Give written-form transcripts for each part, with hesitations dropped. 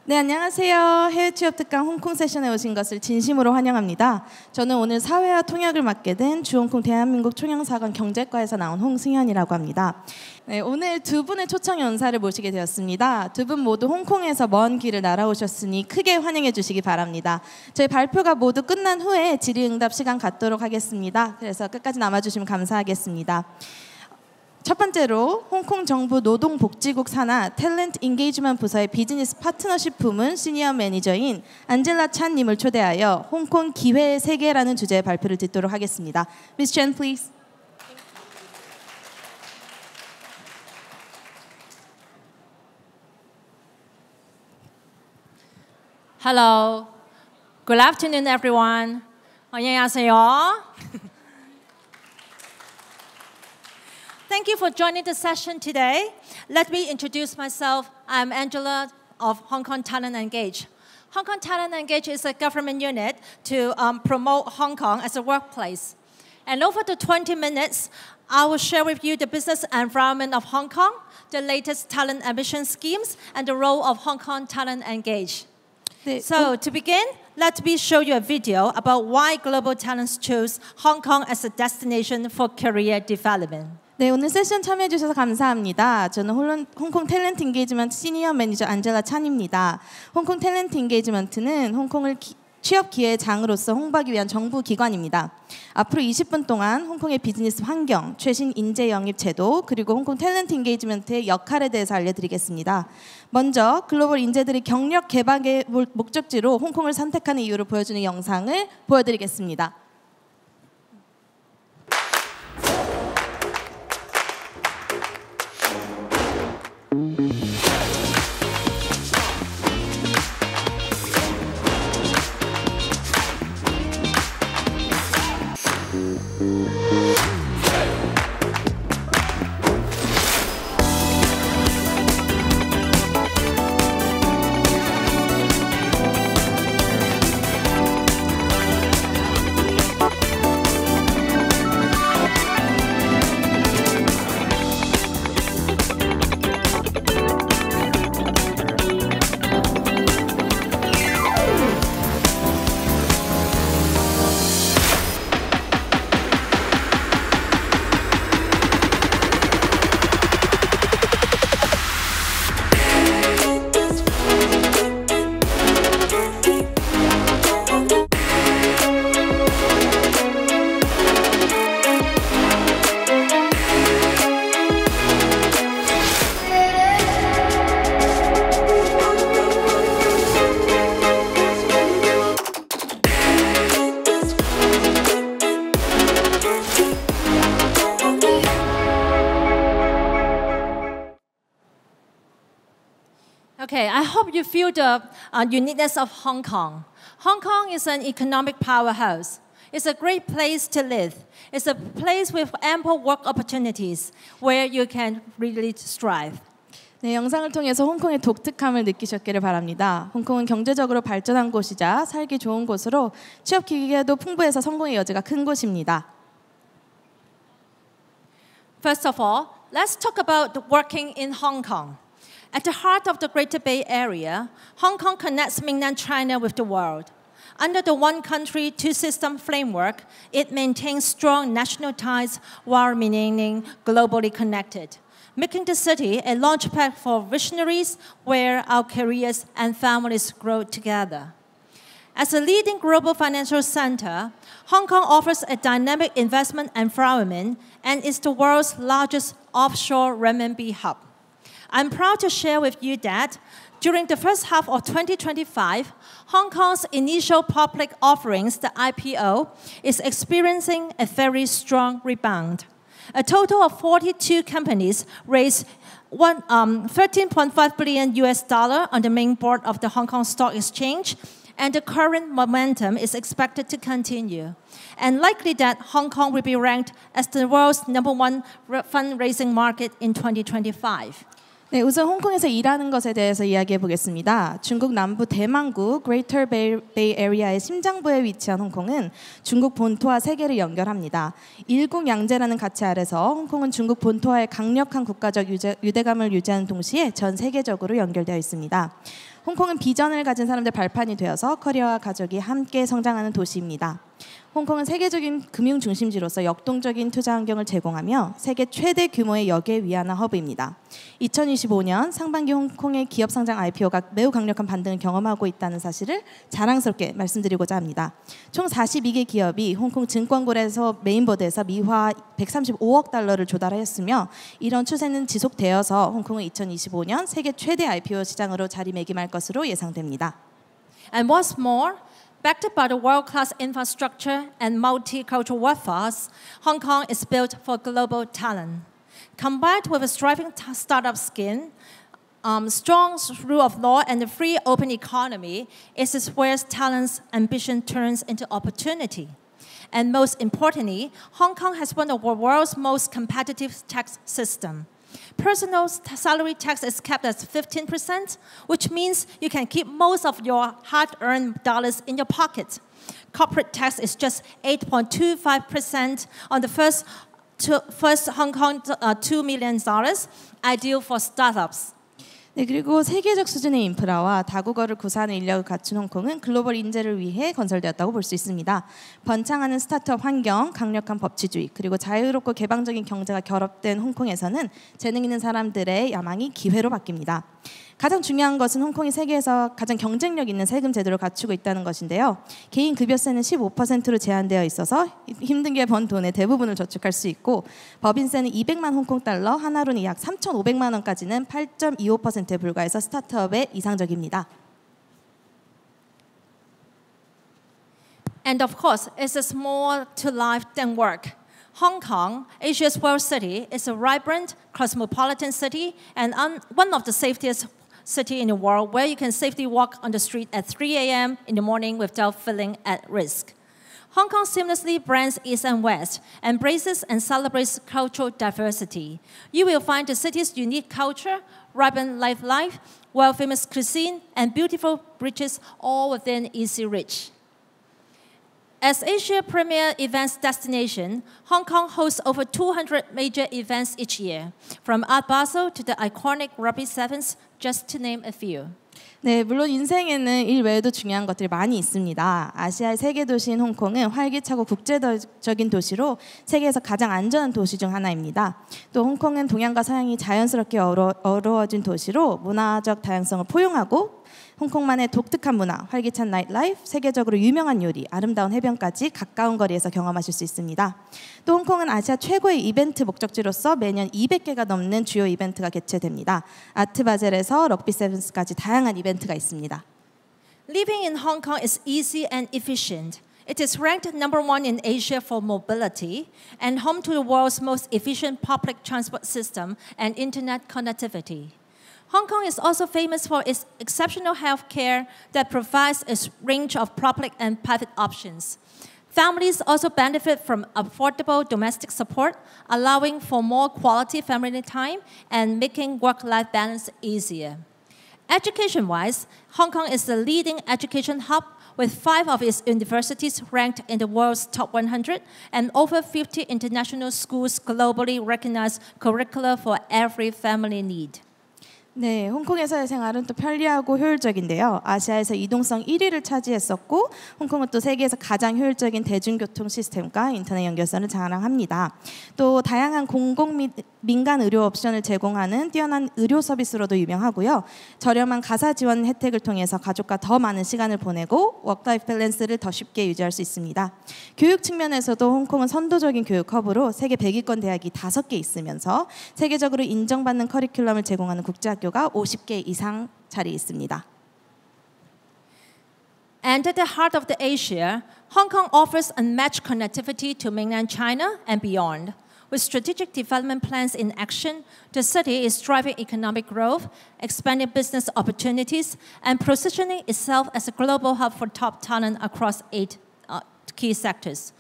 네, 안녕하세요. 해외 취업 특강 홍콩 세션에 오신 것을 진심으로 환영합니다. 저는 오늘 사회와 통역을 맡게 된 주홍콩 대한민국 총영사관 경제과에서 나온 홍승현이라고 합니다. 네, 오늘 두 분의 초청 연사를 모시게 되었습니다. 두 분 모두 홍콩에서 먼 길을 날아오셨으니 크게 환영해 주시기 바랍니다. 저희 발표가 모두 끝난 후에 질의응답 시간 갖도록 하겠습니다. 그래서 끝까지 남아주시면 감사하겠습니다. 첫 번째로 홍콩 정부 노동복지국 산하 탤런트 인게이지먼트 부서의 비즈니스 파트너십 부문 시니어 매니저인 안젤라 찬님을 초대하여 홍콩 기회의 세계라는 주제의 발표를 듣도록 하겠습니다. Miss Chen, please. Hello. Good afternoon, everyone. 안녕하세요. Thank you for joining the session today. Let me introduce myself. I'm Angela of Hong Kong Talent Engage. Hong Kong Talent Engage is a government unit to promote Hong Kong as a workplace. And over the 20 minutes, I will share with you the business environment of Hong Kong, the latest talent admission schemes, and the role of Hong Kong Talent Engage. So to begin, let me show you a video about why global talents choose Hong Kong as a destination for career development. 네, 오늘 세션 참여해 주셔서 감사합니다. 저는 홍콩 탤런트 인게이지먼트 시니어 매니저 안젤라 찬입니다. 홍콩 탤런트 인게이지먼트는 홍콩을 취업 기회의 장으로서 홍보하기 위한 정부 기관입니다. 앞으로 20분 동안 홍콩의 비즈니스 환경, 최신 인재 영입 제도, 그리고 홍콩 탤런트 인게이지먼트의 역할에 대해서 알려드리겠습니다. 먼저 글로벌 인재들의 경력 개발의 목적지로 홍콩을 선택하는 이유를 보여주는 영상을 보여드리겠습니다. Okay, I hope you feel the uniqueness of Hong Kong. Hong Kong is an economic powerhouse. It's a great place to live. It's a place with ample work opportunities where you can really strive. 네, 영상을 통해서 홍콩의 독특함을 느끼셨기를 바랍니다. 홍콩은 경제적으로 발전한 곳이자 살기 좋은 곳으로 취업 기회도 풍부해서 성공의 여지가 큰 곳입니다. First of all, let's talk about working in Hong Kong. At the heart of the Greater Bay Area, Hong Kong connects mainland China with the world. Under the one country, two system framework, it maintains strong national ties while remaining globally connected, making the city a launchpad for visionaries where our careers and families grow together. As a leading global financial center, Hong Kong offers a dynamic investment environment and is the world's largest offshore renminbi hub. I'm proud to share with you that during the first half of 2025, Hong Kong's initial public offerings, the IPO, is experiencing a very strong rebound. A total of 42 companies raised $13.5 billion on the main board of the Hong Kong Stock Exchange, and the current momentum is expected to continue. And likely that Hong Kong will be ranked as the world's #1 fundraising market in 2025. 네, 우선 홍콩에서 일하는 것에 대해서 이야기해 보겠습니다. 중국 남부 대만구 Greater Bay Area의 심장부에 위치한 홍콩은 중국 본토와 세계를 연결합니다. 일국양제라는 가치 아래서 홍콩은 중국 본토와의 강력한 국가적 유대감을 유지하는 동시에 전 세계적으로 연결되어 있습니다. 홍콩은 비전을 가진 사람들 발판이 되어서 커리어와 가족이 함께 성장하는 도시입니다. 홍콩은 세계적인 금융 중심지로서 역동적인 투자 환경을 제공하며 세계 최대 규모의 역의 위안화 허브입니다. 2025년 상반기 홍콩의 기업 상장 IPO가 매우 강력한 반등을 경험하고 있다는 사실을 자랑스럽게 말씀드리고자 합니다. 총 42개 기업이 홍콩 증권거래소 메인보드에서 미화 135억 달러를 조달하였으며 이런 추세는 지속되어서 홍콩은 2025년 세계 최대 IPO 시장으로 자리매김할 것으로 예상됩니다. And what's more, backed by the world-class infrastructure and multicultural workforce, Hong Kong is built for global talent. Combined with a thriving startup scene, strong rule of law, and a free open economy, it is where talent's ambition turns into opportunity. And most importantly, Hong Kong has one of the world's most competitive tax systems. Personal salary tax is capped at 15%, which means you can keep most of your hard-earned dollars in your pocket. Corporate tax is just 8.25% on the first Hong Kong $2 million, ideal for startups. 네, 그리고 세계적 수준의 인프라와 다국어를 구사하는 인력을 갖춘 홍콩은 글로벌 인재를 위해 건설되었다고 볼 수 있습니다. 번창하는 스타트업 환경, 강력한 법치주의, 그리고 자유롭고 개방적인 경제가 결합된 홍콩에서는 재능 있는 사람들의 야망이 기회로 바뀝니다. 가장 중요한 것은 홍콩이 세계에서 가장 경쟁력 있는 세금 제도를 갖추고 있다는 것인데요. 개인 급여세는 15%로 제한되어 있어서 힘들게 번 돈의 대부분을 저축할 수 있고 법인세는 200만 홍콩 달러, 하나로는 약 3,500만 원까지는 8.25%에 불과해서 스타트업에 이상적입니다. And of course, it is more to life than work. Hong Kong, Asia's world city, is a vibrant, cosmopolitan city and one of the safest city in the world where you can safely walk on the street at 3 a.m. in the morning without feeling at risk. Hong Kong seamlessly blends East and West, embraces and celebrates cultural diversity. You will find the city's unique culture, vibrant life, world-famous cuisine, and beautiful bridges all within easy reach. As Asia's premier events destination, Hong Kong hosts over 200 major events each year, from Art Basel to the iconic Rugby Sevens, just to name a few. 네, 물론 인생에는 일 외에도 중요한 것들이 많이 있습니다. 아시아의 세계 도시인 홍콩은 활기차고 국제적인 도시로 세계에서 가장 안전한 도시 중 하나입니다. 또 홍콩은 동양과 서양이 자연스럽게 어우러진 도시로 문화적 다양성을 포용하고 홍콩만의 독특한 문화, 활기찬 나이트라이프, 세계적으로 유명한 요리, 아름다운 해변까지 가까운 거리에서 경험하실 수 있습니다. 또 홍콩은 아시아 최고의 이벤트 목적지로서 매년 200개가 넘는 주요 이벤트가 개최됩니다. 아트바젤에서 럭비 세븐스까지 다양한 이벤트가 있습니다. Living in Hong Kong is easy and efficient. It is ranked number 1 in Asia for mobility and home to the world's most efficient public transport system and internet connectivity. Hong Kong is also famous for its exceptional health care that provides a range of public and private options. Families also benefit from affordable domestic support, allowing for more quality family time and making work-life balance easier. Education-wise, Hong Kong is the leading education hub with 5 of its universities ranked in the world's top 100 and over 50 international schools globally recognized curricula for every family need. 네, 홍콩에서의 생활은 또 편리하고 효율적인데요. 아시아에서 이동성 1위를 차지했었고 홍콩은 또 세계에서 가장 효율적인 대중교통 시스템과 인터넷 연결선을 자랑합니다. 또 다양한 공공 및 민간 의료 옵션을 제공하는 뛰어난 의료 서비스로도 유명하고요. 저렴한 가사 지원 혜택을 통해서 가족과 더 많은 시간을 보내고 워크라이프 밸런스를 더 쉽게 유지할 수 있습니다. 교육 측면에서도 홍콩은 선도적인 교육 허브로 세계 100위권 대학이 5개 있으면서 세계적으로 인정받는 커리큘럼을 제공하는 국제학교가 50개 이상 자리 있습니다. And at the heart of the Asia, Hong Kong offers unmatched connectivity to mainland China and beyond. With strategic development plans in action, the city is driving economic growth, expanding business opportunities, and positioning itself as a global hub for top talent across 8 key sectors.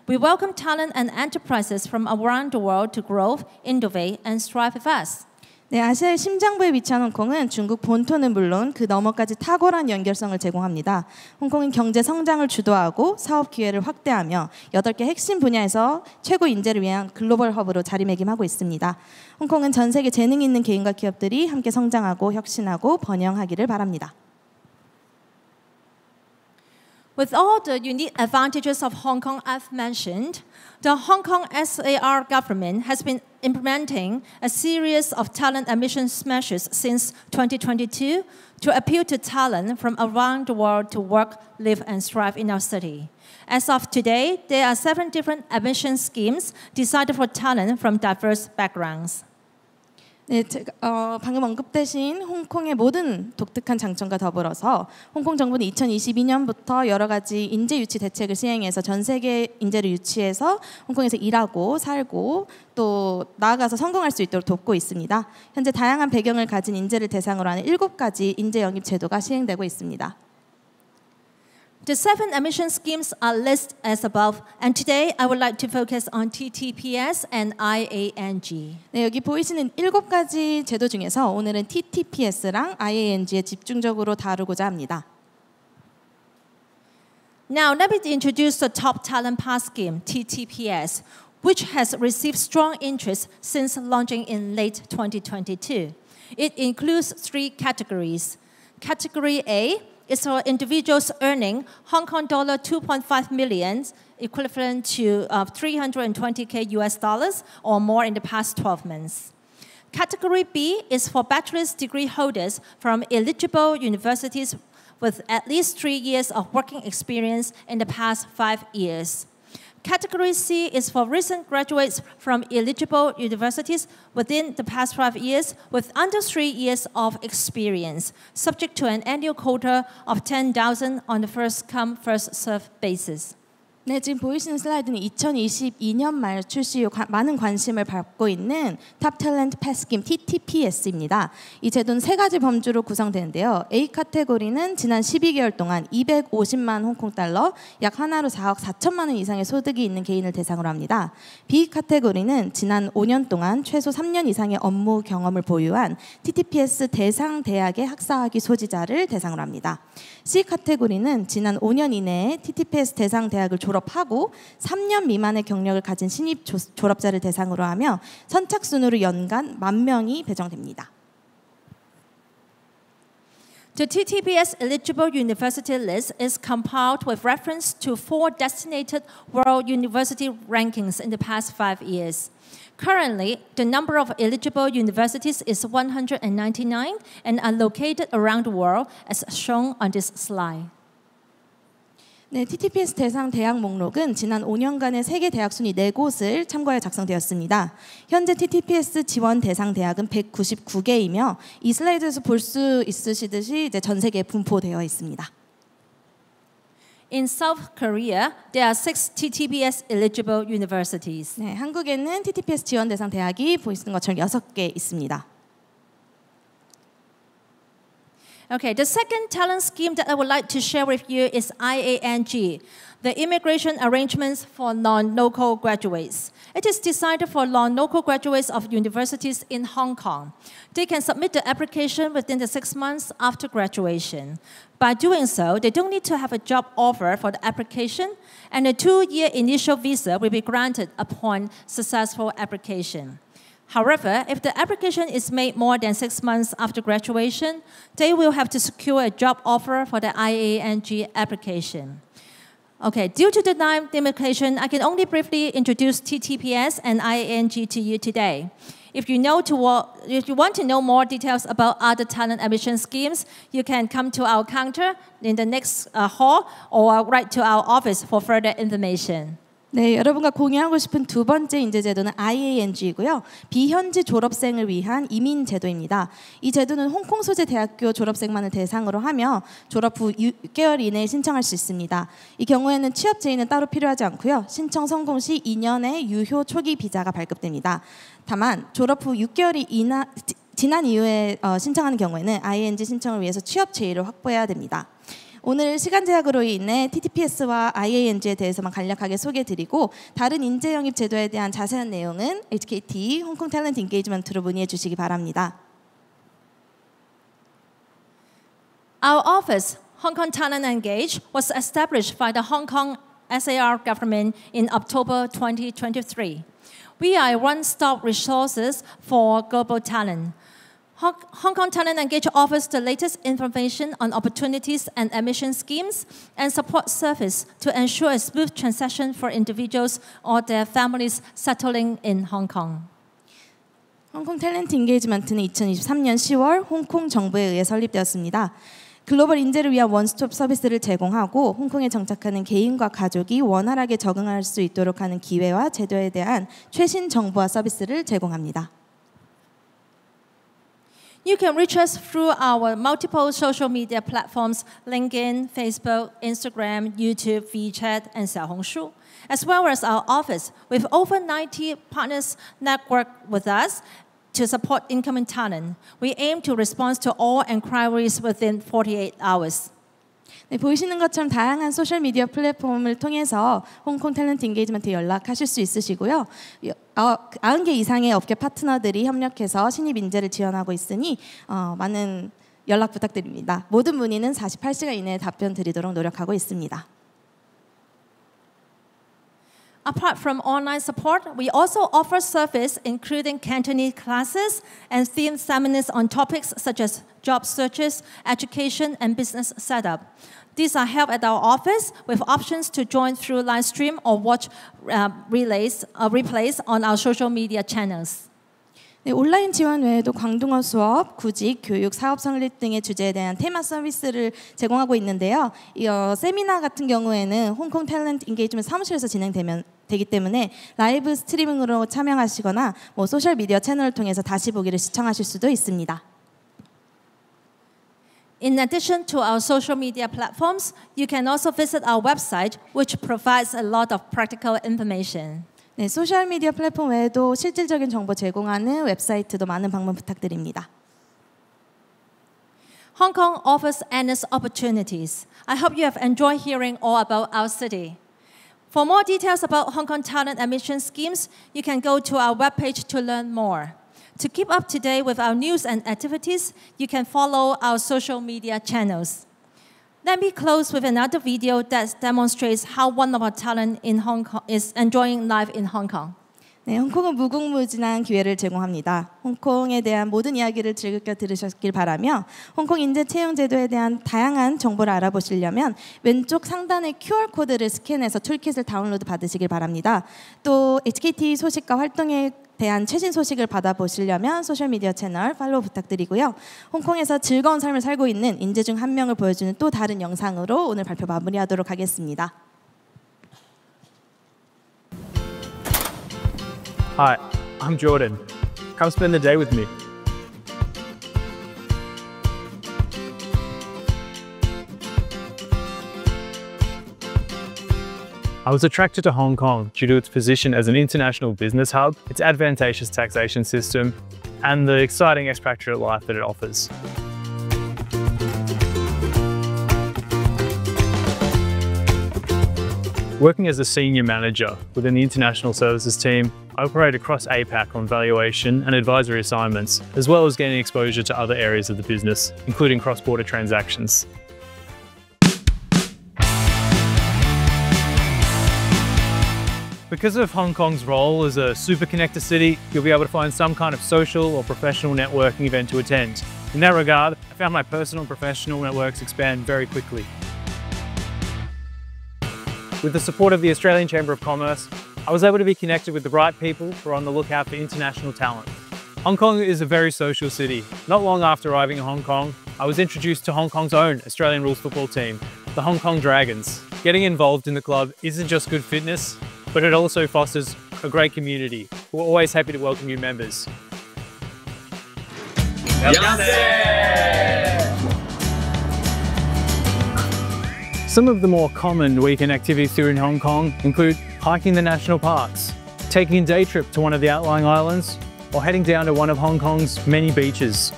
We welcome talent and enterprises from around the world to grow, innovate, and strive with us. 네, 아시아의 심장부에 위치한 홍콩은 중국 본토는 물론 그 너머까지 탁월한 연결성을 제공합니다. 홍콩은 경제 성장을 주도하고 사업 기회를 확대하며 8개 핵심 분야에서 최고 인재를 위한 글로벌 허브로 자리매김하고 있습니다. 홍콩은 전 세계 재능 있는 개인과 기업들이 함께 성장하고 혁신하고 번영하기를 바랍니다. With all the unique advantages of Hong Kong I've mentioned, the Hong Kong SAR government has been implementing a series of talent admission measures since 2022 to appeal to talent from around the world to work, live, and thrive in our city. As of today, there are 7 different admission schemes designed for talent from diverse backgrounds. 네, 방금 언급되신 홍콩의 모든 독특한 장점과 더불어서 홍콩 정부는 2022년부터 여러 가지 인재 유치 대책을 시행해서 전 세계 인재를 유치해서 홍콩에서 일하고 살고 또 나아가서 성공할 수 있도록 돕고 있습니다. 현재 다양한 배경을 가진 인재를 대상으로 하는 7가지 인재 영입 제도가 시행되고 있습니다. The 7 admission schemes are listed as above, and today I would like to focus on TTPS and IANG. 네, 여기 보이시는 7가지 제도 중에서 오늘은 TTPS랑 IANG에 집중적으로 다루고자 합니다. Now, let me introduce the Top Talent Pass Scheme, TTPS, which has received strong interest since launching in late 2022. It includes 3 categories. Category A is for individuals earning Hong Kong dollar 2.5 million, equivalent to 320K US dollars or more in the past 12 months. Category B is for bachelor's degree holders from eligible universities with at least 3 years of working experience in the past 5 years. Category C is for recent graduates from eligible universities within the past 5 years with under 3 years of experience, subject to an annual quota of 10,000 on a first-come, first-served basis. 네, 지금 보이시는 슬라이드는 2022년 말 출시 후 많은 관심을 받고 있는 탑 탤런트 패스 스킴 TTPS입니다. 이 제도는 3가지 범주로 구성되는데요. A 카테고리는 지난 12개월 동안 250만 홍콩 달러, 약 하나로 4억 4천만 원 이상의 소득이 있는 개인을 대상으로 합니다. B 카테고리는 지난 5년 동안 최소 3년 이상의 업무 경험을 보유한 TTPS 대상 대학의 학사학위 소지자를 대상으로 합니다. C 카테고리는 지난 5년 이내에 TTPS 대상 대학을 졸업하고 3년 미만의 경력을 가진 신입 졸업자를 대상으로 하며 선착순으로 연간 10,000명이 배정됩니다. The TTPS eligible university list is compiled with reference to 4 designated world university rankings in the past 5 years. Currently, the number of eligible universities is 199 and are located around the world as shown on this slide. 네, TTPS 대상 대학 목록은 지난 5년간의 세계 대학 순위 4곳을 참고하여 작성되었습니다. 현재 TTPS 지원 대상 대학은 199개이며 이 슬라이드에서 볼 수 있으시듯이 이제 전 세계에 분포되어 있습니다. In South Korea, there are 6 TTPS eligible universities. 네, 한국에는 TTPS 지원 대상 대학이 보이시는 것처럼 6개 있습니다. Okay, the second talent scheme that I would like to share with you is IANG, the Immigration Arrangements for Non-Local Graduates. It is designed for non-local graduates of universities in Hong Kong. They can submit the application within the 6 months after graduation. By doing so, they don't need to have a job offer for the application, and a 2-year initial visa will be granted upon successful application. However, if the application is made more than 6 months after graduation, they will have to secure a job offer for the IANG application. Okay, due to the time limitation, I can only briefly introduce TTPS and IANG to you today. If you want to know more details about other talent admission schemes, you can come to our counter in the next hall or write to our office for further information. 네, 여러분과 공유하고 싶은 2번째 인재 제도는 IANG이고요. 비현지 졸업생을 위한 이민 제도입니다. 이 제도는 홍콩 소재 대학교 졸업생만을 대상으로 하며 졸업 후 6개월 이내에 신청할 수 있습니다. 이 경우에는 취업 제의는 따로 필요하지 않고요. 신청 성공 시 2년의 유효 초기 비자가 발급됩니다. 다만 졸업 후 6개월이 지난 이후에 신청하는 경우에는 IANG 신청을 위해서 취업 제의를 확보해야 됩니다. 오늘 시간 제약으로 인해 TTPS와 IANG에 대해서만 간략하게 소개해드리고 다른 인재 영입 제도에 대한 자세한 내용은 HKT 홍콩 탤런트 인게이지먼트로 문의해 주시기 바랍니다. Our office, Hong Kong Talent Engage, was established by the Hong Kong SAR government in October 2023. We are one-stop resources for global talent. Hong Kong Talent Engage offers the latest information on opportunities and admission schemes and support service to ensure a smooth transition for individuals or their families settling in Hong Kong. 홍콩 탤런트 인게이지먼트는 2023년 10월 홍콩 정부에 의해 설립되었습니다. 글로벌 인재를 위한 원스톱 서비스를 제공하고 홍콩에 정착하는 개인과 가족이 원활하게 적응할 수 있도록 하는 기회와 제도에 대한 최신 정보와 서비스를 제공합니다. You can reach us through our multiple social media platforms, LinkedIn, Facebook, Instagram, YouTube, WeChat, and Xiaohongshu, as well as our office with over 90 partners networked with us to support incoming talent. We aim to respond to all inquiries within 48 hours. 네, 보이시는 것처럼 다양한 소셜 미디어 플랫폼을 통해서 홍콩 탤런트 인게이지먼트에 연락하실 수 있으시고요. 90개 이상의 업계 파트너들이 협력해서 신입 인재를 지원하고 있으니 많은 연락 부탁드립니다. 모든 문의는 48시간 이내에 답변 드리도록 노력하고 있습니다. Apart from online support, we also offer service including Cantonese classes and themed seminars on topics such as job searches, education, and business setup. These are held at our office with options to join through live stream or watch replays on our social media channels. 네, 온라인 지원 외에도 광둥어 수업, 구직, 교육, 사업 설립 등의 주제에 대한 테마 서비스를 제공하고 있는데요. 세미나 같은 경우에는 홍콩 탤런트 인게이지먼트 사무실에서 진행되기 때문에 라이브 스트리밍으로 참여하시거나 소셜 미디어 채널을 통해서 다시 보기를 시청하실 수도 있습니다. In addition to our social media platforms, you can also visit our website, which provides a lot of practical information. 네, 소셜 미디어 플랫폼 외에도 실질적인 정보 제공하는 웹사이트도 많은 방문 부탁드립니다. Hong Kong offers endless opportunities. I hope you have enjoyed hearing all about our city. For more details about Hong Kong talent admission schemes, you can go to our webpage to learn more. To keep up to date with our news and activities, you can follow our social media channels. Let me close with another video that demonstrates how one of our talent in Hong Kong is enjoying life in Hong Kong. 네, 홍콩은 무궁무진한 기회를 제공합니다. 홍콩에 대한 모든 이야기를 즐겁게 들으셨길 바라며 홍콩 인재 채용 제도에 대한 다양한 정보를 알아보시려면 왼쪽 상단의 QR코드를 스캔해서 툴킷을 다운로드 받으시길 바랍니다. 또 HKT 소식과 활동에 대한 최신 소식을 받아보시려면 소셜미디어 채널 팔로우 부탁드리고요. 홍콩에서 즐거운 삶을 살고 있는 인재 중 한 명을 보여주는 또 다른 영상으로 오늘 발표 마무리하도록 하겠습니다. Hi, I'm Jordan. Come spend the day with me. I was attracted to Hong Kong due to its position as an international business hub, its advantageous taxation system, and the exciting expatriate life that it offers. Working as a senior manager within the international services team, I operate across APAC on valuation and advisory assignments, as well as gaining exposure to other areas of the business, including cross-border transactions. Because of Hong Kong's role as a super connector city, you'll be able to find some kind of social or professional networking event to attend. In that regard, I found my personal and professional networks expand very quickly. With the support of the Australian Chamber of Commerce, I was able to be connected with the right people who are on the lookout for international talent. Hong Kong is a very social city. Not long after arriving in Hong Kong, I was introduced to Hong Kong's own Australian rules football team, the Hong Kong Dragons. Getting involved in the club isn't just good fitness, but it also fosters a great community. We're always happy to welcome new members. Some of the more common weekend activities here in Hong Kong include hiking the national parks, taking a day trip to one of the outlying islands, or heading down to one of Hong Kong's many beaches.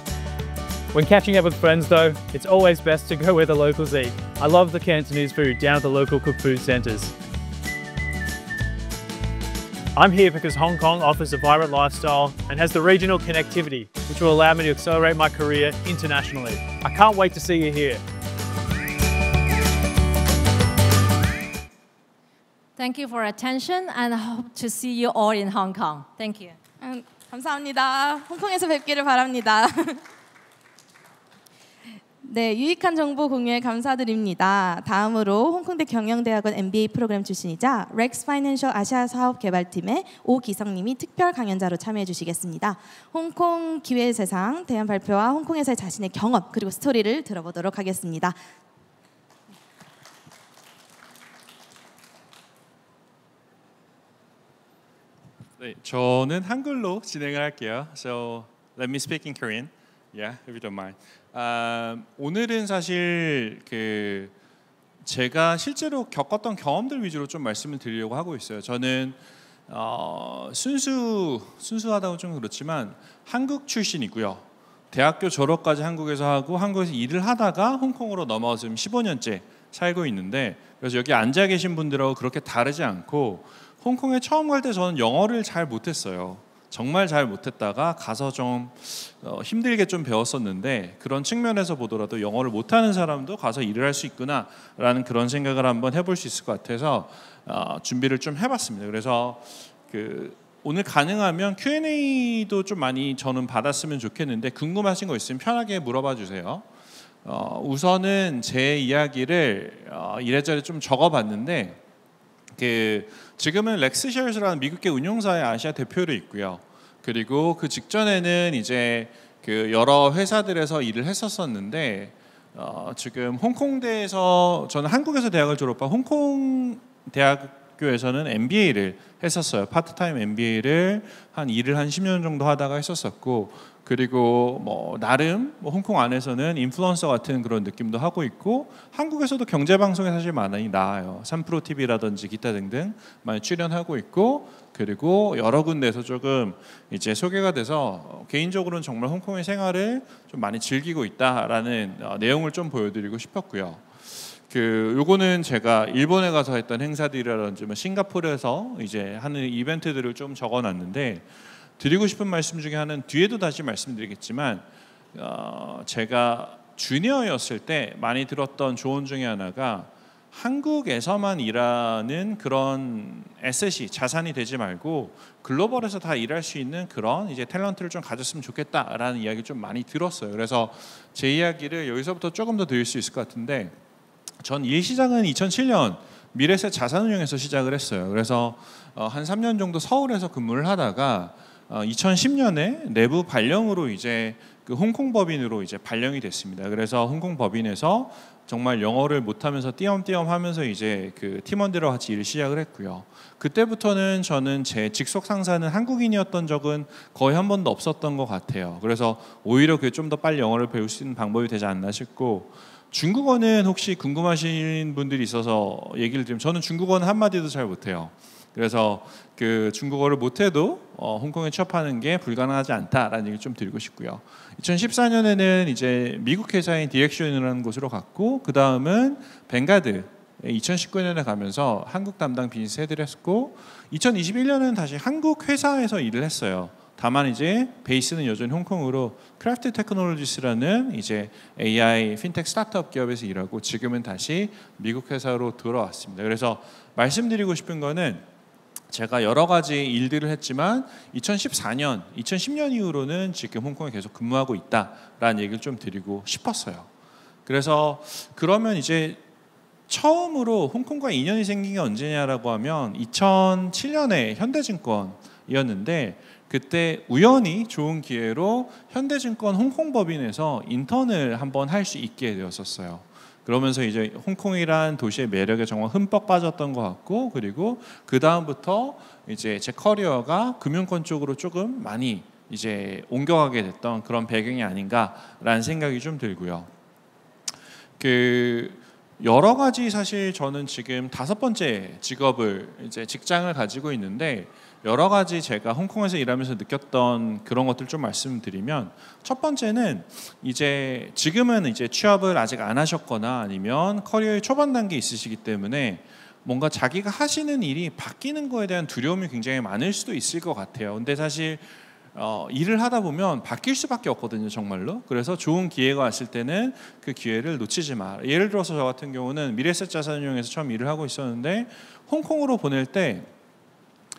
When catching up with friends though, it's always best to go where the locals eat. I love the Cantonese food down at the local cooked food centres. I'm here because Hong Kong offers a vibrant lifestyle and has the regional connectivity, which will allow me to accelerate my career internationally. I can't wait to see you here. Thank you for attention and I hope to see you all in Hong Kong. Thank you. 감사합니다. 홍콩에서 뵙기를 바랍니다. 네, 유익한 정보 공유에 감사드립니다. 다음으로 홍콩대 경영대학원 MBA 프로그램 출신이자 렉스 파이낸셜 아시아 사업 개발팀의 오기성님이 특별 강연자로 참여해 주시겠습니다. 홍콩 기회의 세상 대안 발표와 홍콩에서의 자신의 경험 그리고 스토리를 들어보도록 하겠습니다. 네, 저는 한글로 진행을 할게요. So let me speak in Korean. Yeah, if you don't mind. 오늘은 사실 제가 실제로 겪었던 경험들 위주로 좀 말씀을 드리려고 하고 있어요. 저는 순수하다고 좀 그렇지만 한국 출신이고요. 대학교 졸업까지 한국에서 하고 한국에서 일을 하다가 홍콩으로 넘어와서 지금 15년째 살고 있는데 그래서 여기 앉아 계신 분들하고 그렇게 다르지 않고 홍콩에 처음 갈 때 저는 영어를 잘 못했어요. 정말 잘 못했다가 가서 좀 힘들게 좀 배웠었는데 그런 측면에서 보더라도 영어를 못하는 사람도 가서 일을 할 수 있구나라는 그런 생각을 한번 해볼 수 있을 것 같아서 준비를 좀 해봤습니다. 그래서 오늘 가능하면 Q&A도 좀 많이 저는 받았으면 좋겠는데 궁금하신 거 있으면 편하게 물어봐 주세요. 우선은 제 이야기를 이래저래 좀 적어봤는데 지금은 렉스쉐어스라는 미국계 운용사의 아시아 대표로 있고요. 그리고 그 직전에는 이제 여러 회사들에서 일을 했었었는데 지금 홍콩대에서 저는 한국에서 대학을 졸업한 홍콩 대학교에서는 MBA를 했었어요. 파트타임 MBA를 일을 한 10년 정도 하다가 했었었고 그리고 나름 홍콩 안에서는 인플루언서 같은 그런 느낌도 하고 있고 한국에서도 경제 방송에 사실 많이 나와요. 3프로 TV라든지 기타 등등 많이 출연하고 있고 그리고 여러 군데에서 조금 이제 소개가 돼서 개인적으로는 정말 홍콩의 생활을 좀 많이 즐기고 있다라는 내용을 좀 보여드리고 싶었고요. 요거는 제가 일본에 가서 했던 행사들이라든지 싱가포르에서 이제 하는 이벤트들을 좀 적어놨는데. 드리고 싶은 말씀 중에 하나는 뒤에도 다시 말씀드리겠지만 제가 주니어였을 때 많이 들었던 조언 중에 하나가 한국에서만 일하는 그런 에셋이 자산이 되지 말고 글로벌에서 다 일할 수 있는 그런 이제 탤런트를 좀 가졌으면 좋겠다라는 이야기를 좀 많이 들었어요. 그래서 제 이야기를 여기서부터 조금 더 드릴 수 있을 것 같은데 전 일 시작은 2007년 미래에셋 자산운용에서 시작을 했어요. 그래서 한 3년 정도 서울에서 근무를 하다가 2010년에 내부 발령으로 이제 홍콩 법인으로 이제 발령이 됐습니다. 그래서 홍콩 법인에서 정말 영어를 못하면서 띄엄띄엄 하면서 이제 팀원들과 같이 일을 시작을 했고요. 그때부터는 저는 제 직속 상사는 한국인이었던 적은 거의 한 번도 없었던 것 같아요. 그래서 오히려 그게 좀 더 빨리 영어를 배울 수 있는 방법이 되지 않나 싶고 중국어는 혹시 궁금하신 분들이 있어서 얘기를 드리면 저는 중국어는 한마디도 잘 못해요. 그래서 중국어를 못해도 홍콩에 취업하는 게 불가능하지 않다라는 얘기를 좀 드리고 싶고요. 2014년에는 이제 미국 회사인 디렉션이라는 곳으로 갔고 그 다음은 뱅가드 2019년에 가면서 한국 담당 비즈니스 헤드를 했고 2021년에는 다시 한국 회사에서 일을 했어요. 다만 이제 베이스는 여전히 홍콩으로 크래프트 테크놀로지스라는 이제 AI 핀텍 스타트업 기업에서 일하고 지금은 다시 미국 회사로 돌아왔습니다. 그래서 말씀드리고 싶은 거는 제가 여러 가지 일들을 했지만 2014년, 2010년 이후로는 지금 홍콩에 계속 근무하고 있다라는 얘기를 좀 드리고 싶었어요. 그래서 그러면 이제 처음으로 홍콩과 인연이 생긴 게 언제냐라고 하면 2007년에 현대증권이었는데 그때 우연히 좋은 기회로 현대증권 홍콩법인에서 인턴을 한번 할 수 있게 되었었어요. 그러면서 이제 홍콩이란 도시의 매력에 정말 흠뻑 빠졌던 것 같고 그리고 그 다음부터 이제 제 커리어가 금융권 쪽으로 조금 많이 이제 옮겨가게 됐던 그런 배경이 아닌가라는 생각이 좀 들고요. 여러 가지 사실 저는 지금 5번째 직장을 가지고 있는데 여러 가지 제가 홍콩에서 일하면서 느꼈던 그런 것들 좀 말씀드리면, 첫 번째는 이제 지금은 이제 취업을 아직 안 하셨거나 아니면 커리어의 초반 단계에 있으시기 때문에 뭔가 자기가 하시는 일이 바뀌는 거에 대한 두려움이 굉장히 많을 수도 있을 것 같아요. 근데 사실 일을 하다 보면 바뀔 수밖에 없거든요, 정말로. 그래서 좋은 기회가 왔을 때는 그 기회를 놓치지 마. 예를 들어서 저 같은 경우는 미래에셋 자산운용에서 처음 일을 하고 있었는데 홍콩으로 보낼 때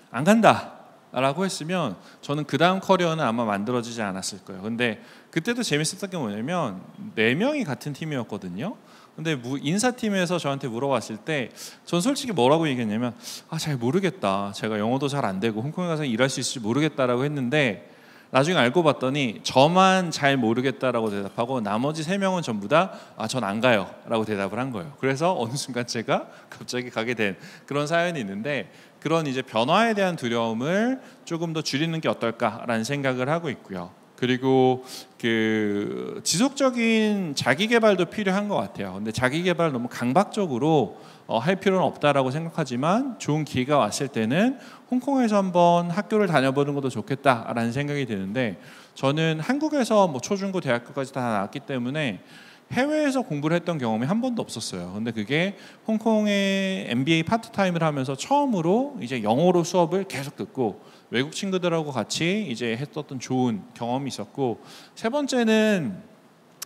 안 간다 라고 했으면 저는 그 다음 커리어는 아마 만들어지지 않았을 거예요. 근데 그때도 재밌었던 게 뭐냐면 4명이 같은 팀이었거든요. 근데 인사팀에서 저한테 물어봤을 때 전 솔직히 뭐라고 얘기했냐면 잘 모르겠다. 제가 영어도 잘 안 되고 홍콩에 가서 일할 수 있을지 모르겠다라고 했는데, 나중에 알고 봤더니 저만 잘 모르겠다라고 대답하고 나머지 3명은 전부 다 전 안 가요 라고 대답을 한 거예요. 그래서 어느 순간 제가 갑자기 가게 된 그런 사연이 있는데, 그런 이제 변화에 대한 두려움을 조금 더 줄이는 게 어떨까라는 생각을 하고 있고요. 그리고 그 지속적인 자기 개발도 필요한 것 같아요. 근데 자기 개발 너무 강박적으로 할 필요는 없다라고 생각하지만, 좋은 기회가 왔을 때는 홍콩에서 한번 학교를 다녀보는 것도 좋겠다라는 생각이 드는데, 저는 한국에서 뭐 초중고 대학교까지 다 나왔기 때문에 해외에서 공부를 했던 경험이 한 번도 없었어요. 근데 그게 홍콩의 MBA 파트타임을 하면서 처음으로 이제 영어로 수업을 계속 듣고 외국 친구들하고 같이 이제 했었던 좋은 경험이 있었고, 세 번째는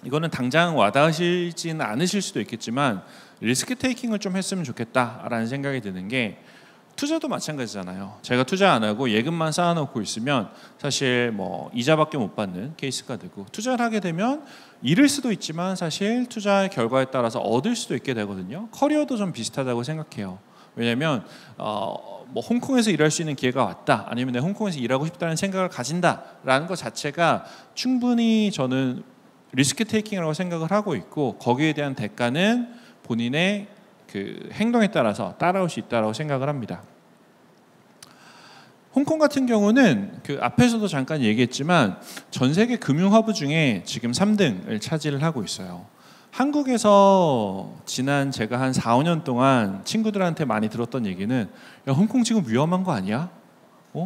이거는 당장 와닿으시지는 않으실 수도 있겠지만 리스크 테이킹을 좀 했으면 좋겠다라는 생각이 드는 게, 투자도 마찬가지잖아요. 제가 투자 안 하고 예금만 쌓아놓고 있으면 사실 뭐 이자밖에 못 받는 케이스가 되고, 투자를 하게 되면 잃을 수도 있지만 사실 투자의 결과에 따라서 얻을 수도 있게 되거든요. 커리어도 좀 비슷하다고 생각해요. 왜냐하면 뭐 홍콩에서 일할 수 있는 기회가 왔다, 아니면 내가 홍콩에서 일하고 싶다는 생각을 가진다라는 것 자체가 충분히 저는 리스크 테이킹이라고 생각을 하고 있고, 거기에 대한 대가는 본인의 그 행동에 따라서 따라올 수 있다고 생각을 합니다. 홍콩 같은 경우는 그 앞에서도 잠깐 얘기했지만 전 세계 금융 허브 중에 지금 3등을 차지를 하고 있어요. 한국에서 지난 제가 한 4, 5년 동안 친구들한테 많이 들었던 얘기는, 야, 홍콩 지금 위험한 거 아니야?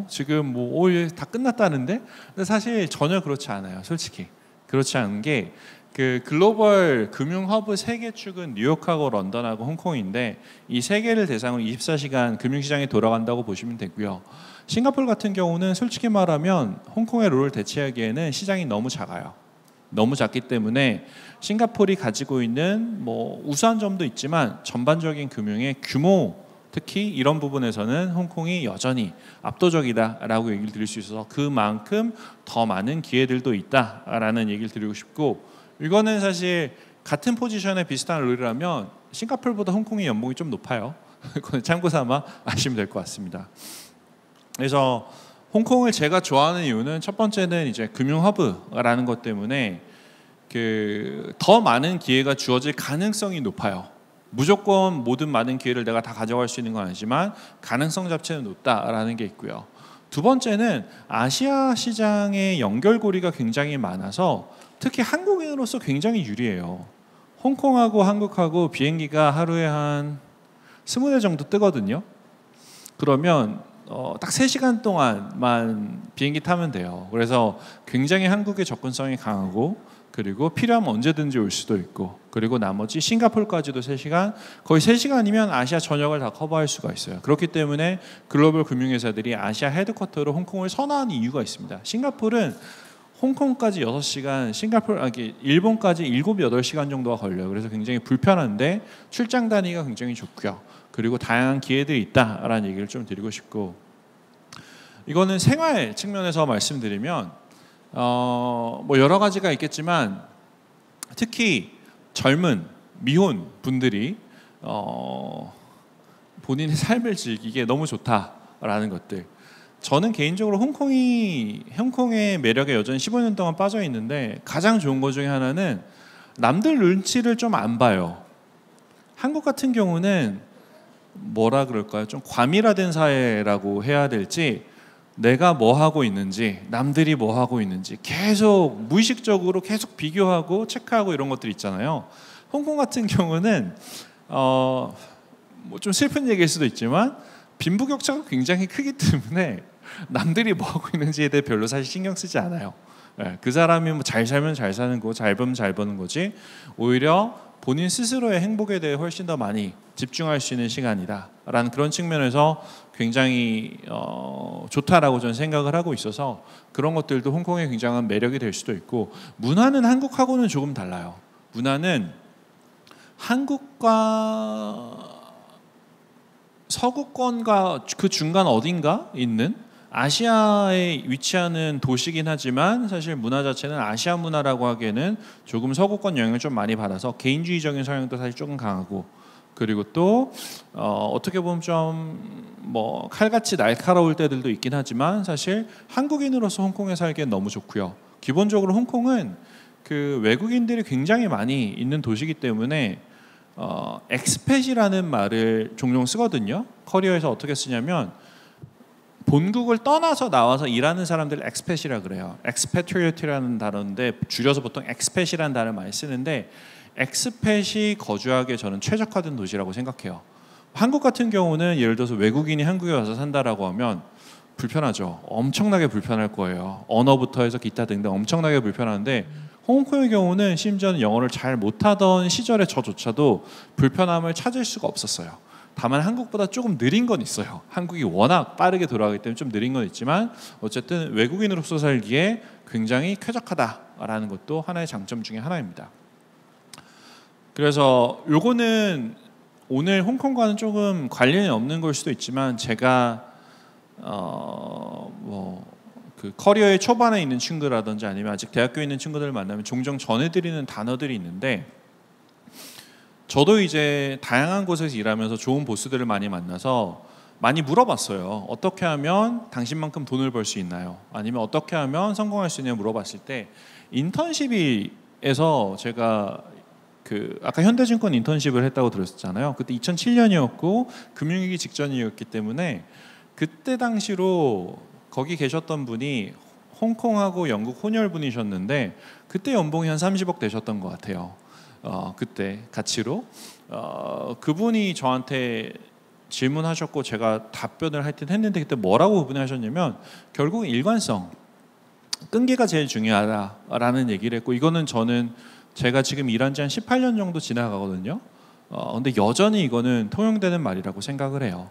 지금 뭐 다 끝났다는데? 근데 사실 전혀 그렇지 않아요. 솔직히 그렇지 않은 게, 그 글로벌 금융 허브 3개 축은 뉴욕하고 런던하고 홍콩인데, 이 3개를 대상으로 24시간 금융시장에 돌아간다고 보시면 되고요. 싱가포르 같은 경우는 솔직히 말하면 홍콩의 롤을 대체하기에는 시장이 너무 작아요. 너무 작기 때문에 싱가포르이 가지고 있는 뭐 우수한 점도 있지만 전반적인 금융의 규모, 특히 이런 부분에서는 홍콩이 여전히 압도적이다라고 얘기를 드릴 수 있어서 그만큼 더 많은 기회들도 있다라는 얘기를 드리고 싶고, 이거는 사실 같은 포지션에 비슷한 롤이라면 싱가포르보다 홍콩의 연봉이 좀 높아요. 그건 참고 삼아 아시면 될 것 같습니다. 그래서 홍콩을 제가 좋아하는 이유는 첫 번째는 이제 금융 허브라는 것 때문에 그 더 많은 기회가 주어질 가능성이 높아요. 무조건 모든 많은 기회를 내가 다 가져갈 수 있는 건 아니지만 가능성 자체는 높다라는 게 있고요. 두 번째는 아시아 시장의 연결고리가 굉장히 많아서 특히 한국인으로서 굉장히 유리해요. 홍콩하고 한국하고 비행기가 하루에 한 20대 정도 뜨거든요. 그러면 딱 3시간 동안만 비행기 타면 돼요. 그래서 굉장히 한국의 접근성이 강하고, 그리고 필요하면 언제든지 올 수도 있고, 그리고 나머지 싱가포르까지도 3시간, 거의 3시간이면 아시아 전역을 다 커버할 수가 있어요. 그렇기 때문에 글로벌 금융회사들이 아시아 헤드쿼터로 홍콩을 선호하는 이유가 있습니다. 싱가포르는 홍콩까지 6시간, 일본까지 7, 8시간 정도가 걸려요. 그래서 굉장히 불편한데 출장 다니기가 굉장히 좋고요. 그리고 다양한 기회들이 있다라는 얘기를 좀 드리고 싶고, 이거는 생활 측면에서 말씀드리면 뭐 여러 가지가 있겠지만 특히 젊은 미혼 분들이 본인의 삶을 즐기기에 너무 좋다라는 것들. 저는 개인적으로 홍콩의 매력에 여전히 15년 동안 빠져 있는데, 가장 좋은 것 중에 하나는 남들 눈치를 좀 안 봐요. 한국 같은 경우는 뭐라 그럴까요? 좀 과밀화된 사회라고 해야 될지, 내가 뭐 하고 있는지, 남들이 뭐 하고 있는지 계속 무의식적으로 계속 비교하고 체크하고 이런 것들 있잖아요. 홍콩 같은 경우는 뭐 좀 슬픈 얘기일 수도 있지만 빈부격차가 굉장히 크기 때문에 남들이 뭐 하고 있는지에 대해 별로 사실 신경 쓰지 않아요. 예, 그 사람이 뭐 잘 살면 잘 사는 거고 잘 벌면 잘 버는 거지 오히려 본인 스스로의 행복에 대해 훨씬 더 많이 집중할 수 있는 시간이다라는 그런 측면에서 굉장히 좋다라고 저는 생각을 하고 있어서 그런 것들도 홍콩의 굉장한 매력이 될 수도 있고 문화는 한국하고는 조금 달라요. 문화는 한국과 서구권과 그 중간 어딘가 있는 아시아에 위치하는 도시긴 하지만 사실 문화 자체는 아시아 문화라고 하기에는 조금 서구권 영향을 좀 많이 받아서 개인주의적인 성향도 사실 조금 강하고 그리고 또 어떻게 보면 좀 뭐 칼같이 날카로울 때들도 있긴 하지만 사실 한국인으로서 홍콩에 살기엔 너무 좋고요. 기본적으로 홍콩은 그 외국인들이 굉장히 많이 있는 도시이기 때문에 엑스팻이라는 말을 종종 쓰거든요. 커리어에서 어떻게 쓰냐면 본국을 떠나서 나와서 일하는 사람들 엑스팻이라 그래요. expatriate라는 단어인데 줄여서 보통 엑스팻이라는 단어를 많이 쓰는데 엑스팻이 거주하기에 저는 최적화된 도시라고 생각해요. 한국 같은 경우는 예를 들어서 외국인이 한국에 와서 산다라고 하면 불편하죠. 엄청나게 불편할 거예요. 언어부터 해서 기타 등등 엄청나게 불편한데 홍콩의 경우는 심지어는 영어를 잘 못하던 시절에 저조차도 불편함을 찾을 수가 없었어요. 다만 한국보다 조금 느린 건 있어요. 한국이 워낙 빠르게 돌아가기 때문에 좀 느린 건 있지만 어쨌든 외국인으로서 살기에 굉장히 쾌적하다라는 것도 하나의 장점 중에 하나입니다. 그래서 요거는 오늘 홍콩과는 조금 관련이 없는 걸 수도 있지만 제가 그 커리어의 초반에 있는 친구라든지 아니면 아직 대학교에 있는 친구들을 만나면 종종 전해드리는 단어들이 있는데 저도 이제 다양한 곳에서 일하면서 좋은 보스들을 많이 만나서 많이 물어봤어요. 어떻게 하면 당신만큼 돈을 벌 수 있나요? 아니면 어떻게 하면 성공할 수 있냐고 물어봤을 때 인턴십에서 제가 그 아까 현대증권 인턴십을 했다고 들었잖아요. 그때 2007년이었고 금융위기 직전이었기 때문에 그때 당시로 거기 계셨던 분이 홍콩하고 영국 혼혈분이셨는데 그때 연봉이 한 30억 되셨던 것 같아요. 그때 가치로 그분이 저한테 질문하셨고 제가 답변을 하여튼 했는데 그때 뭐라고 그분이 하셨냐면 결국 일관성, 끈기가 제일 중요하다라는 얘기를 했고 이거는 저는 제가 지금 일한 지 한 18년 정도 지나가거든요. 근데 여전히 이거는 통용되는 말이라고 생각을 해요.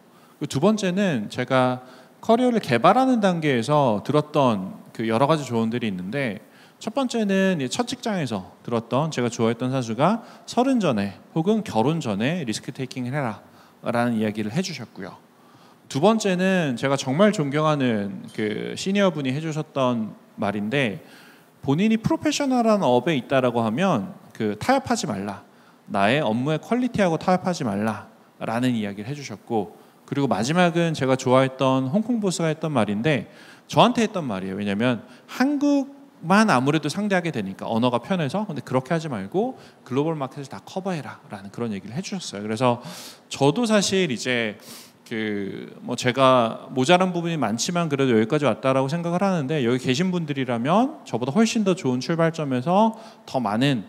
두 번째는 제가 커리어를 개발하는 단계에서 들었던 그 여러 가지 조언들이 있는데 첫 번째는 첫 직장에서 들었던 제가 좋아했던 사수가 30 전에 혹은 결혼 전에 리스크 테이킹을 해라 라는 이야기를 해주셨고요. 두 번째는 제가 정말 존경하는 그 시니어 분이 해주셨던 말인데 본인이 프로페셔널한 업에 있다라고 하면 그 타협하지 말라. 나의 업무의 퀄리티하고 타협하지 말라라는 이야기를 해주셨고 그리고 마지막은 제가 좋아했던 홍콩 보스가 했던 말인데 저한테 했던 말이에요. 왜냐하면 한국만 아무래도 상대하게 되니까 언어가 편해서 근데 그렇게 하지 말고 글로벌 마켓을 다 커버해라 라는 그런 얘기를 해주셨어요. 그래서 저도 사실 이제 그 뭐 제가 모자란 부분이 많지만 그래도 여기까지 왔다라고 생각을 하는데 여기 계신 분들이라면 저보다 훨씬 더 좋은 출발점에서 더 많은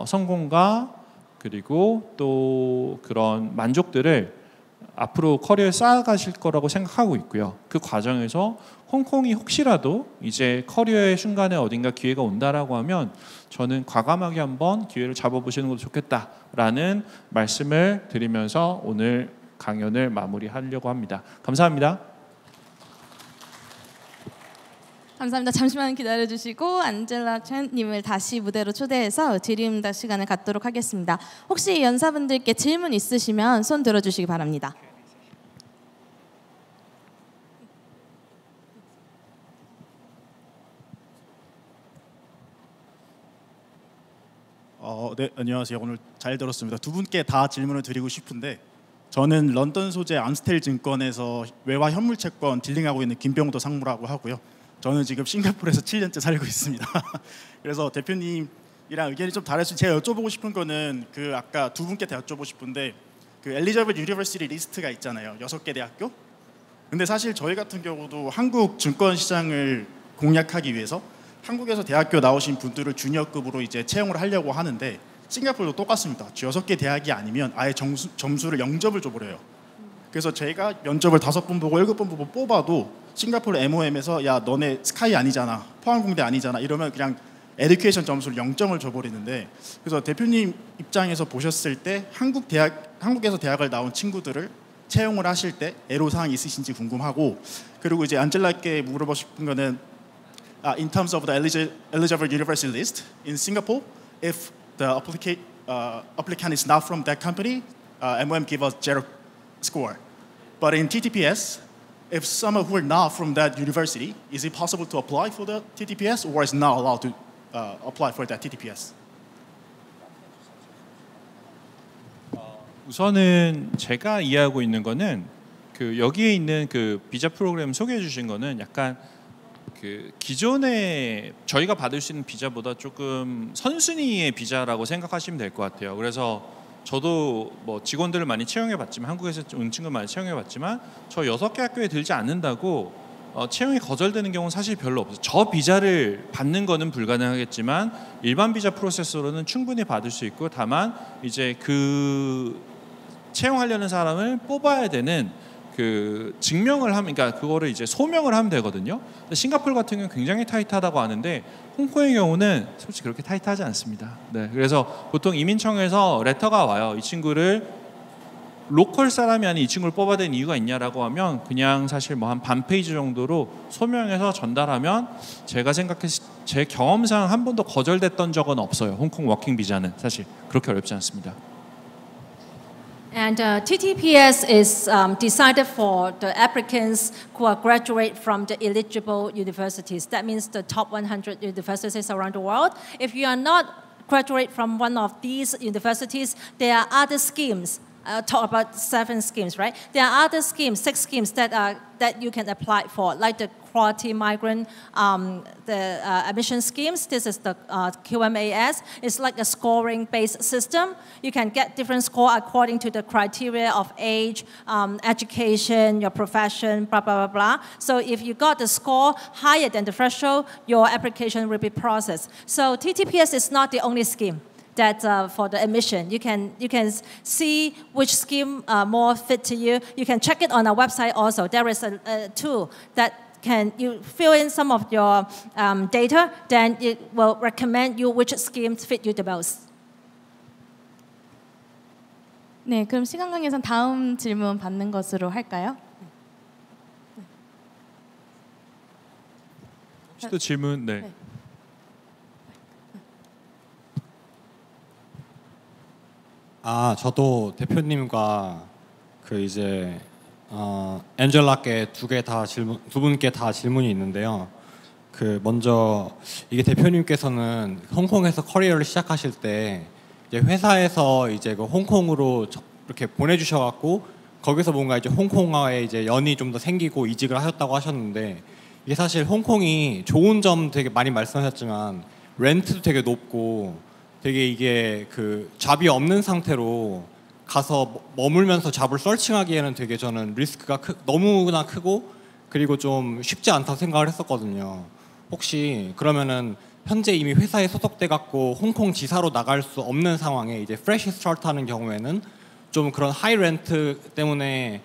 성공과 그리고 또 그런 만족들을 앞으로 커리어에 쌓아가실 거라고 생각하고 있고요. 그 과정에서 홍콩이 혹시라도 이제 커리어의 순간에 어딘가 기회가 온다라고 하면 저는 과감하게 한번 기회를 잡아보시는 것도 좋겠다라는 말씀을 드리면서 오늘 강연을 마무리하려고 합니다. 감사합니다. 감사합니다. 잠시만 기다려주시고 안젤라 첸님을 다시 무대로 초대해서 질의응답 시간을 갖도록 하겠습니다. 혹시 연사분들께 질문 있으시면 손 들어주시기 바랍니다. 네, 안녕하세요. 오늘 잘 들었습니다. 두 분께 다 질문을 드리고 싶은데 저는 런던 소재 암스텔 증권에서 외화 현물 채권 딜링하고 있는 김병도 상무라고 하고요. 저는 지금 싱가포르에서 7년째 살고 있습니다. 그래서 대표님이랑 의견이 좀 다를 수 제가 여쭤보고 싶은 거는 그 아까 두 분께 다 여쭤보고 싶은데 그 엘리자베트 유니버시티 리스트가 있잖아요. 6개 대학교. 근데 사실 저희 같은 경우도 한국 증권 시장을 공략하기 위해서 한국에서 대학교 나오신 분들을 주니어급으로 이제 채용을 하려고 하는데 싱가포르도 똑같습니다. 6개 대학이 아니면 아예 점수를 0점을 줘버려요. 그래서 제가 면접을 5번 보고 7번 보고 뽑아도 싱가포르 MOM에서 야 너네 스카이 아니잖아, 포항공대 아니잖아 이러면 그냥 에듀케이션 점수를 0점을 줘버리는데, 그래서 대표님 입장에서 보셨을 때 한국에서 대학을 나온 친구들을 채용을 하실 때 애로사항이 있으신지 궁금하고, 그리고 이제 안젤라께 물어보고 싶은 거는 in terms of the eligible university list in Singapore, if the applicant is not from that company, MOM give us 0 score. But in TTPS, if someone who are not from that university, is it possible to apply for the TTPS or is not allowed to apply for that TTPS? 우선은 제가 이해하고 있는 거는 그 여기에 있는 그 비자 프로그램 소개해 주신 거는 약간 그 기존에 저희가 받을 수 있는 비자보다 조금 선순위의 비자라고 생각하시면 될 것 같아요. 그래서 저도 뭐 직원들을 많이 채용해 봤지만, 한국에서 온 친구 많이 채용해 봤지만 저 6개 학교에 들지 않는다고 채용이 거절되는 경우는 사실 별로 없어요. 저 비자를 받는 거는 불가능하겠지만 일반 비자 프로세스로는 충분히 받을 수 있고, 다만 이제 그 채용하려는 사람을 뽑아야 되는 그 증명을 하면, 그러니까 그거를 이제 소명을 하면 되거든요. 싱가포르 같은 경우는 굉장히 타이트하다고 하는데 홍콩의 경우는 솔직히 그렇게 타이트하지 않습니다. 네, 그래서 보통 이민청에서 레터가 와요. 이 친구를 로컬 사람이 아닌 이 친구를 뽑아야 되는 이유가 있냐라고 하면 그냥 사실 뭐 한 반 페이지 정도로 소명해서 전달하면, 제가 생각했을 제 경험상 한 번도 거절됐던 적은 없어요. 홍콩 워킹 비자는 사실 그렇게 어렵지 않습니다. And TTPS is decided for the applicants who are graduate from the eligible universities. That means the top 100 universities around the world. If you are not graduate from one of these universities, there are other schemes. Talk about 7 schemes, right? There are other schemes, 6 schemes that you can apply for, like the quality migrant, the admission schemes. This is the QMAS. It's like a scoring-based system. You can get different score according to the criteria of age, education, your profession, blah, blah, blah, blah. So if you got the score higher than the threshold, your application will be processed. So TTPS is not the only scheme that for the admission. You can see which scheme more fit to you. You can check it on our website also. There is a tool that you fill in some of your data, then it will recommend you which schemes fit you the most. 네, 그럼 시간 관계상 다음 질문 받는 것으로 할까요? 혹시 또 질문? 네. 저도 대표님과 그 이제 엔젤라께 두 분께 다 질문이 있는데요. 그 먼저 이게 대표님께서는 홍콩에서 커리어를 시작하실 때 이제 회사에서 이제 그 홍콩으로 이렇게 보내주셔갖고 거기서 뭔가 이제 홍콩과의 이제 연이 좀 더 생기고 이직을 하셨다고 하셨는데, 이게 사실 홍콩이 좋은 점 되게 많이 말씀하셨지만 렌트도 되게 높고 되게 이게 그 잡이 없는 상태로 가서 머물면서 잡을 서칭하기에는 되게 저는 리스크가 너무나 크고 그리고 좀 쉽지 않다고 생각을 했었거든요. 혹시 그러면은 현재 이미 회사에 소속돼 갖고 홍콩 지사로 나갈 수 없는 상황에 이제 프레시 스타트 하는 경우에는 좀 그런 하이 렌트 때문에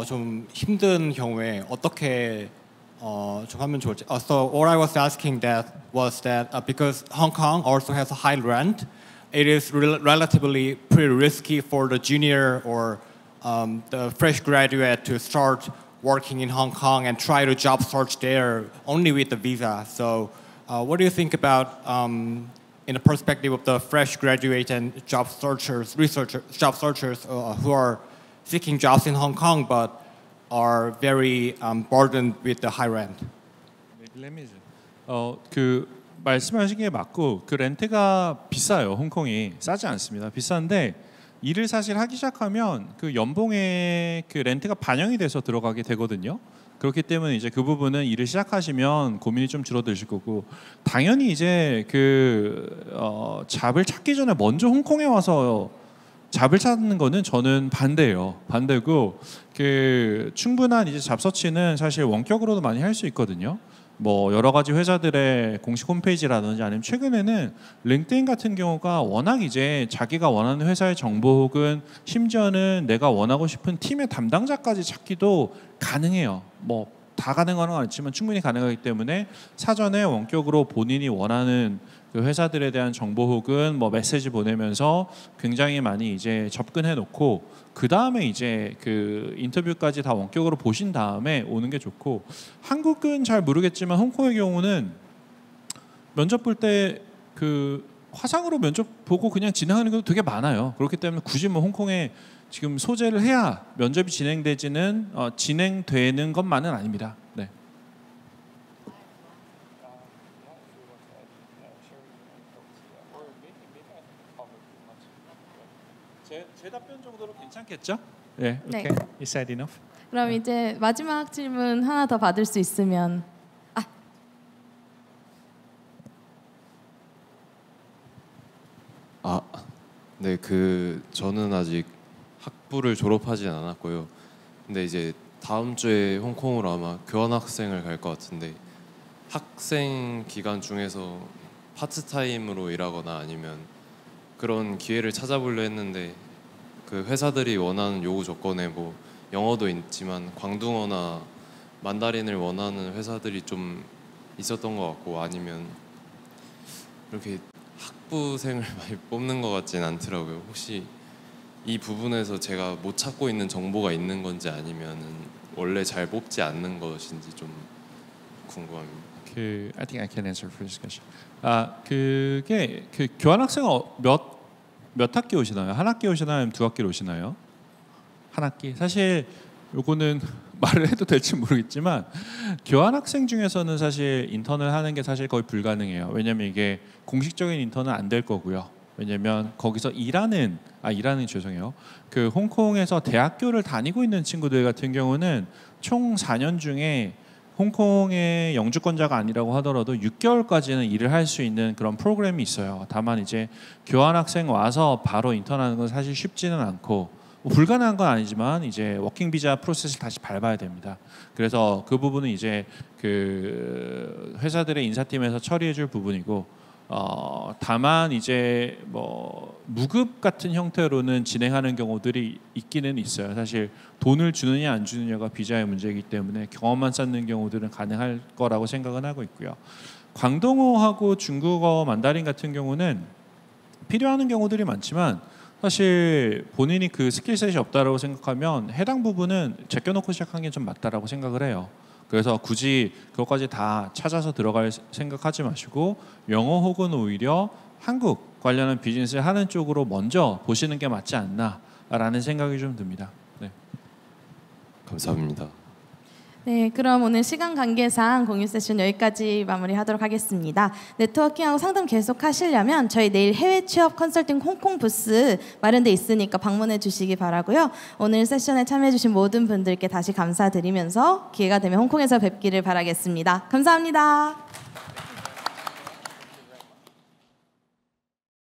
좀 힘든 경우에 어떻게 좀 하면 좋을지. So what I was asking was that because Hong Kong also has a high rent, it is relatively pretty risky for the junior or the fresh graduate to start working in Hong Kong and try to job search there only with the visa. So what do you think about in the perspective of the fresh graduate and job searchers who are seeking jobs in Hong Kong but are very burdened with the high rent? 그 말씀하신 게 맞고, 그 렌트가 비싸요. 홍콩이 싸지 않습니다. 비싼데 일을 사실 하기 시작하면 그 연봉에 그 렌트가 반영이 돼서 들어가게 되거든요. 그렇기 때문에 이제 그 부분은 일을 시작하시면 고민이 좀 줄어드실 거고, 당연히 이제 그 잡을 찾기 전에 먼저 홍콩에 와서 잡을 찾는 거는 저는 반대예요. 반대고, 그 충분한 이제 잡 서치는 사실 원격으로도 많이 할 수 있거든요. 뭐 여러 가지 회사들의 공식 홈페이지라든지 아니면 최근에는 링크드인 같은 경우가 워낙 이제 자기가 원하는 회사의 정보 혹은 심지어는 내가 원하고 싶은 팀의 담당자까지 찾기도 가능해요. 뭐 다 가능한 건 아니지만 충분히 가능하기 때문에 사전에 원격으로 본인이 원하는 그 회사들에 대한 정보 혹은 뭐 메시지 보내면서 굉장히 많이 이제 접근해 놓고 그 다음에 이제 그 인터뷰까지 다 원격으로 보신 다음에 오는 게 좋고, 한국은 잘 모르겠지만 홍콩의 경우는 면접 볼 때 그 화상으로 면접 보고 그냥 진행하는 것도 되게 많아요. 그렇기 때문에 굳이 뭐 홍콩에 지금 소재를 해야 면접이 진행되는 것만은 아닙니다. 네. 제 답변 정도로 괜찮겠죠? 네. 네. Okay. Is that enough? 그럼 이제 마지막 질문 하나 더 받을 수 있으면. 네, 저는 아직 학부를 졸업하진 않았고요. 근데 이제 다음 주에 홍콩으로 아마 교환학생을 갈 것 같은데, 학생 기간 중에서 파트타임으로 일하거나 아니면 그런 기회를 찾아보려 했는데, 그 회사들이 원하는 요구 조건에 뭐 영어도 있지만 광둥어나 만다린을 원하는 회사들이 좀 있었던 것 같고, 아니면 이렇게 학부생을 많이 뽑는 것 같진 않더라고요. 혹시 이 부분에서 제가 못 찾고 있는 정보가 있는 건지 아니면은 원래 잘 뽑지 않는 것인지 좀 궁금합니다. I think I can answer for this question. 그게 그 교환학생 몇 학기 오시나요? 한 학기 오시나요? 아니면 두 학기 오시나요? 한 학기. 사실 요거는 말을 해도 될지 모르겠지만 교환학생 중에서는 사실 인턴을 하는 게 사실 거의 불가능해요. 왜냐면 이게 공식적인 인턴은 안 될 거고요. 왜냐면 거기서 죄송해요. 그 홍콩에서 대학교를 다니고 있는 친구들 같은 경우는 총 4년 중에 홍콩의 영주권자가 아니라고 하더라도 6개월까지는 일을 할 수 있는 그런 프로그램이 있어요. 다만 이제 교환학생 와서 바로 인턴하는 건 사실 쉽지는 않고, 뭐 불가능한 건 아니지만 이제 워킹 비자 프로세스를 다시 밟아야 됩니다. 그래서 그 부분은 이제 그 회사들의 인사팀에서 처리해줄 부분이고, 다만 이제 뭐 무급 같은 형태로는 진행하는 경우들이 있기는 있어요. 사실 돈을 주느냐 안 주느냐가 비자의 문제이기 때문에 경험만 쌓는 경우들은 가능할 거라고 생각은 하고 있고요. 광동어하고 중국어, 만다린 같은 경우는 필요한 경우들이 많지만 사실 본인이 그 스킬셋이 없다라고 생각하면 해당 부분은 제껴놓고 시작하는 게 좀 맞다라고 생각을 해요. 그래서 굳이 그것까지 다 찾아서 들어갈 생각하지 마시고 영어 혹은 오히려 한국 관련한 비즈니스를 하는 쪽으로 먼저 보시는 게 맞지 않나라는 생각이 좀 듭니다. 네. 감사합니다. 네, 그럼 오늘 시간 관계상 공유 세션 여기까지 마무리하도록 하겠습니다. 네트워킹하고 상담 계속 하시려면 저희 내일 해외 취업 컨설팅 홍콩 부스 마련돼 있으니까 방문해 주시기 바라고요. 오늘 세션에 참여해 주신 모든 분들께 다시 감사드리면서 기회가 되면 홍콩에서 뵙기를 바라겠습니다. 감사합니다.